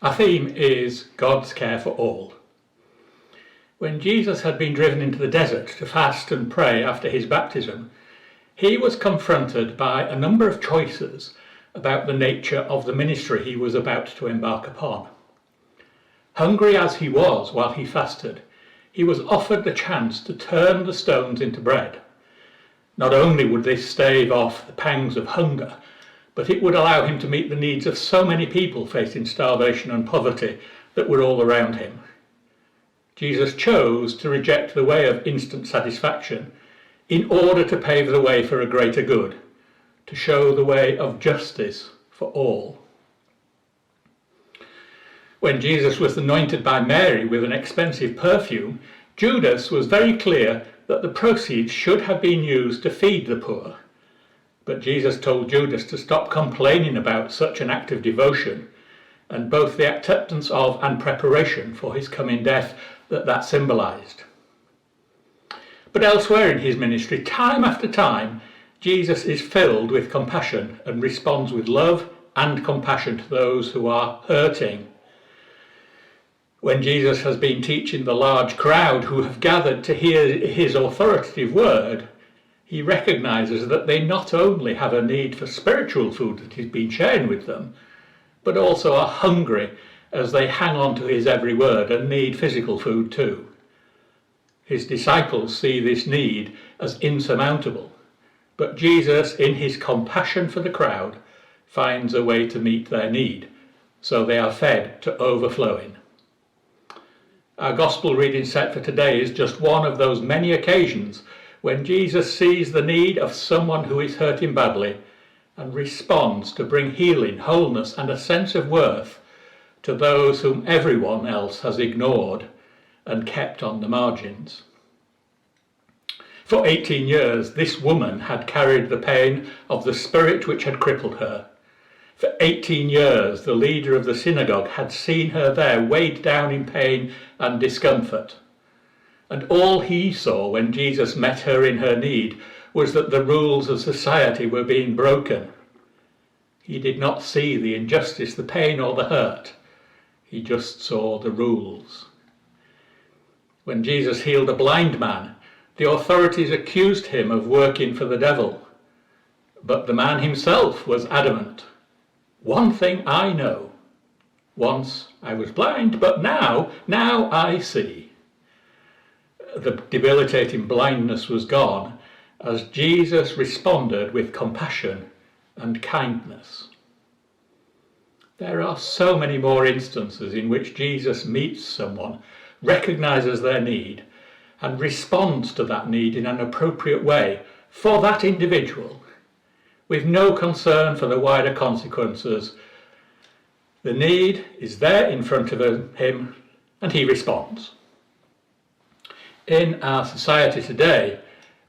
Our theme is God's care for all. When Jesus had been driven into the desert to fast and pray after his baptism, he was confronted by a number of choices about the nature of the ministry he was about to embark upon. Hungry as he was while he fasted, he was offered the chance to turn the stones into bread. Not only would this stave off the pangs of hunger, but it would allow him to meet the needs of so many people facing starvation and poverty that were all around him. Jesus chose to reject the way of instant satisfaction in order to pave the way for a greater good, to show the way of justice for all. When Jesus was anointed by Mary with an expensive perfume, Judas was very clear that the proceeds should have been used to feed the poor. But Jesus told Judas to stop complaining about such an act of devotion and both the acceptance of and preparation for his coming death that symbolized. But elsewhere in his ministry, time after time, Jesus is filled with compassion and responds with love and compassion to those who are hurting. When Jesus has been teaching the large crowd who have gathered to hear his authoritative word, he recognizes that they not only have a need for spiritual food that he's been sharing with them, but also are hungry as they hang on to his every word and need physical food too. His disciples see this need as insurmountable, but Jesus, in his compassion for the crowd, finds a way to meet their need, so they are fed to overflowing. Our gospel reading set for today is just one of those many occasions when Jesus sees the need of someone who is hurting badly and responds to bring healing, wholeness, and a sense of worth to those whom everyone else has ignored and kept on the margins. For 18 years, this woman had carried the pain of the spirit which had crippled her. For 18 years, the leader of the synagogue had seen her there weighed down in pain and discomfort. And all he saw when Jesus met her in her need was that the rules of society were being broken. He did not see the injustice, the pain, or the hurt. He just saw the rules. When Jesus healed a blind man, the authorities accused him of working for the devil. But the man himself was adamant. "One thing I know. Once I was blind, but now I see." The debilitating blindness was gone as Jesus responded with compassion and kindness. There are so many more instances in which Jesus meets someone, recognizes their need, and responds to that need in an appropriate way for that individual, with no concern for the wider consequences. The need is there in front of him, and he responds. In our society today,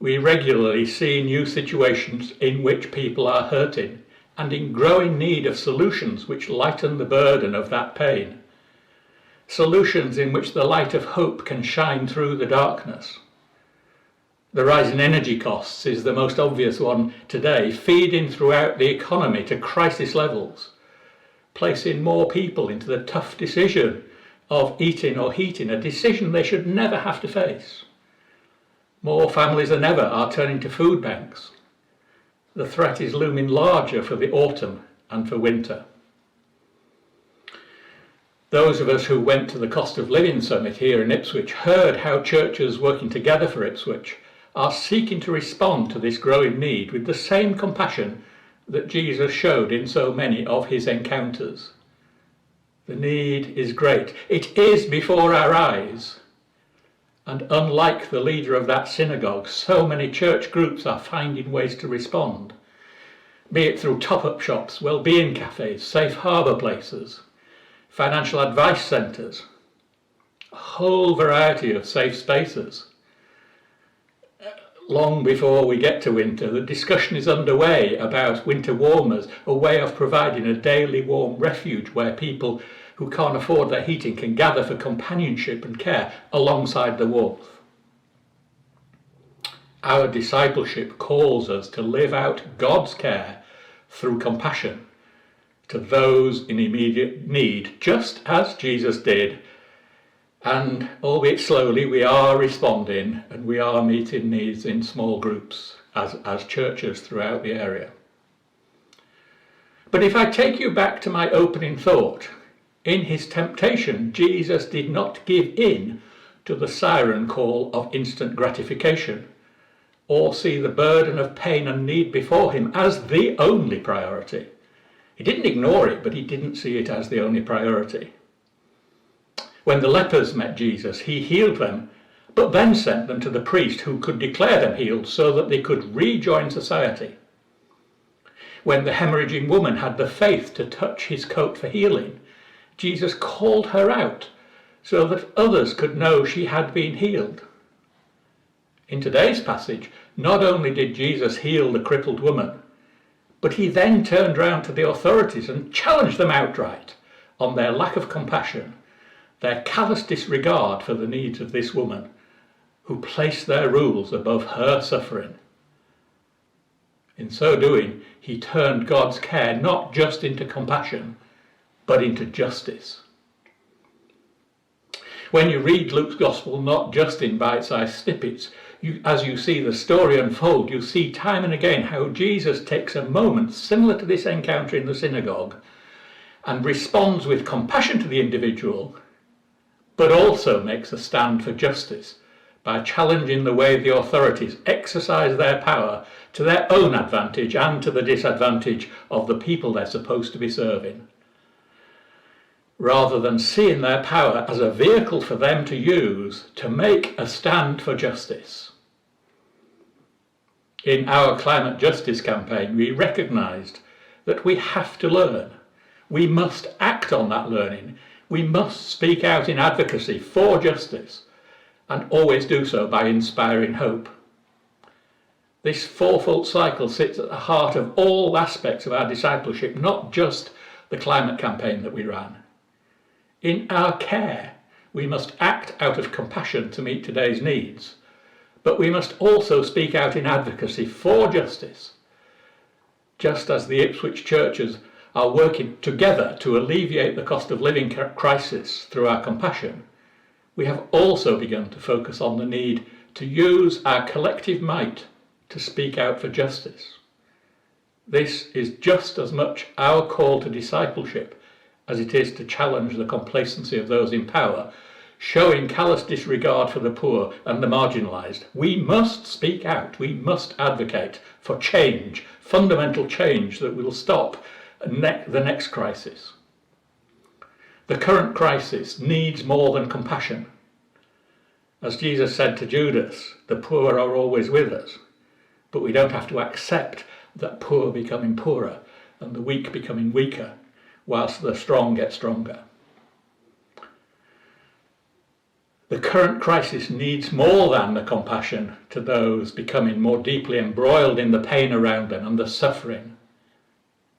we regularly see new situations in which people are hurting and in growing need of solutions which lighten the burden of that pain. Solutions in which the light of hope can shine through the darkness. The rise in energy costs is the most obvious one today, feeding throughout the economy to crisis levels, placing more people into the tough decision of eating or heating, a decision they should never have to face. More families than ever are turning to food banks. The threat is looming larger for the autumn and for winter. Those of us who went to the Cost of Living Summit here in Ipswich heard how churches working together for Ipswich are seeking to respond to this growing need with the same compassion that Jesus showed in so many of his encounters. The need is great. It is before our eyes. And unlike the leader of that synagogue, so many church groups are finding ways to respond, be it through top-up shops, well-being cafes, safe harbour places, financial advice centres, a whole variety of safe spaces. Long before we get to winter, the discussion is underway about winter warmers, a way of providing a daily warm refuge where people who can't afford their heating can gather for companionship and care alongside the warmth. Our discipleship calls us to live out God's care through compassion, to those in immediate need, just as Jesus did. And albeit slowly, we are responding and we are meeting needs in small groups as churches throughout the area. But if I take you back to my opening thought, in his temptation, Jesus did not give in to the siren call of instant gratification, or see the burden of pain and need before him as the only priority. He didn't ignore it, but he didn't see it as the only priority. When the lepers met Jesus, he healed them, but then sent them to the priest who could declare them healed so that they could rejoin society. When the hemorrhaging woman had the faith to touch his coat for healing, Jesus called her out so that others could know she had been healed. In today's passage, not only did Jesus heal the crippled woman, but he then turned round to the authorities and challenged them outright on their lack of compassion, their callous disregard for the needs of this woman, who placed their rules above her suffering. In so doing, he turned God's care not just into compassion, but into justice. When you read Luke's Gospel, not just in bite-sized snippets, as you see the story unfold, you see time and again how Jesus takes a moment similar to this encounter in the synagogue and responds with compassion to the individual, but also makes a stand for justice by challenging the way the authorities exercise their power to their own advantage and to the disadvantage of the people they're supposed to be serving, rather than seeing their power as a vehicle for them to use to make a stand for justice. In our climate justice campaign, we recognised that we have to learn. We must act on that learning. We must speak out in advocacy for justice, and always do so by inspiring hope. This fourfold cycle sits at the heart of all aspects of our discipleship, not just the climate campaign that we ran. In our care, we must act out of compassion to meet today's needs, but we must also speak out in advocacy for justice, just as the Ipswich churches are working together to alleviate the cost of living crisis through our compassion. We have also begun to focus on the need to use our collective might to speak out for justice. This is just as much our call to discipleship as it is to challenge the complacency of those in power, showing callous disregard for the poor and the marginalised. We must speak out, we must advocate for change, fundamental change that will stop the next crisis. The current crisis needs more than compassion. As Jesus said to Judas, the poor are always with us, but we don't have to accept that poor becoming poorer and the weak becoming weaker, whilst the strong get stronger. The current crisis needs more than the compassion to those becoming more deeply embroiled in the pain around them and the suffering.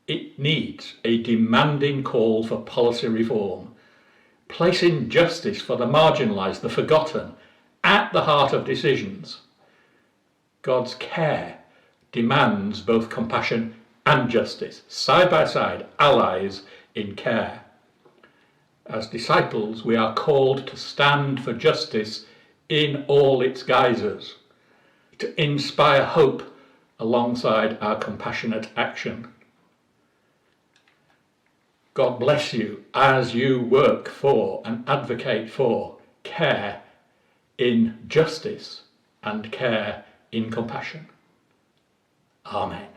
It needs a demanding call for policy reform, placing justice for the marginalised, the forgotten, at the heart of decisions. God's care demands both compassion and justice, side by side, allies in care. As disciples, we are called to stand for justice in all its guises, to inspire hope alongside our compassionate action. God bless you as you work for and advocate for care in justice and care in compassion. Amen.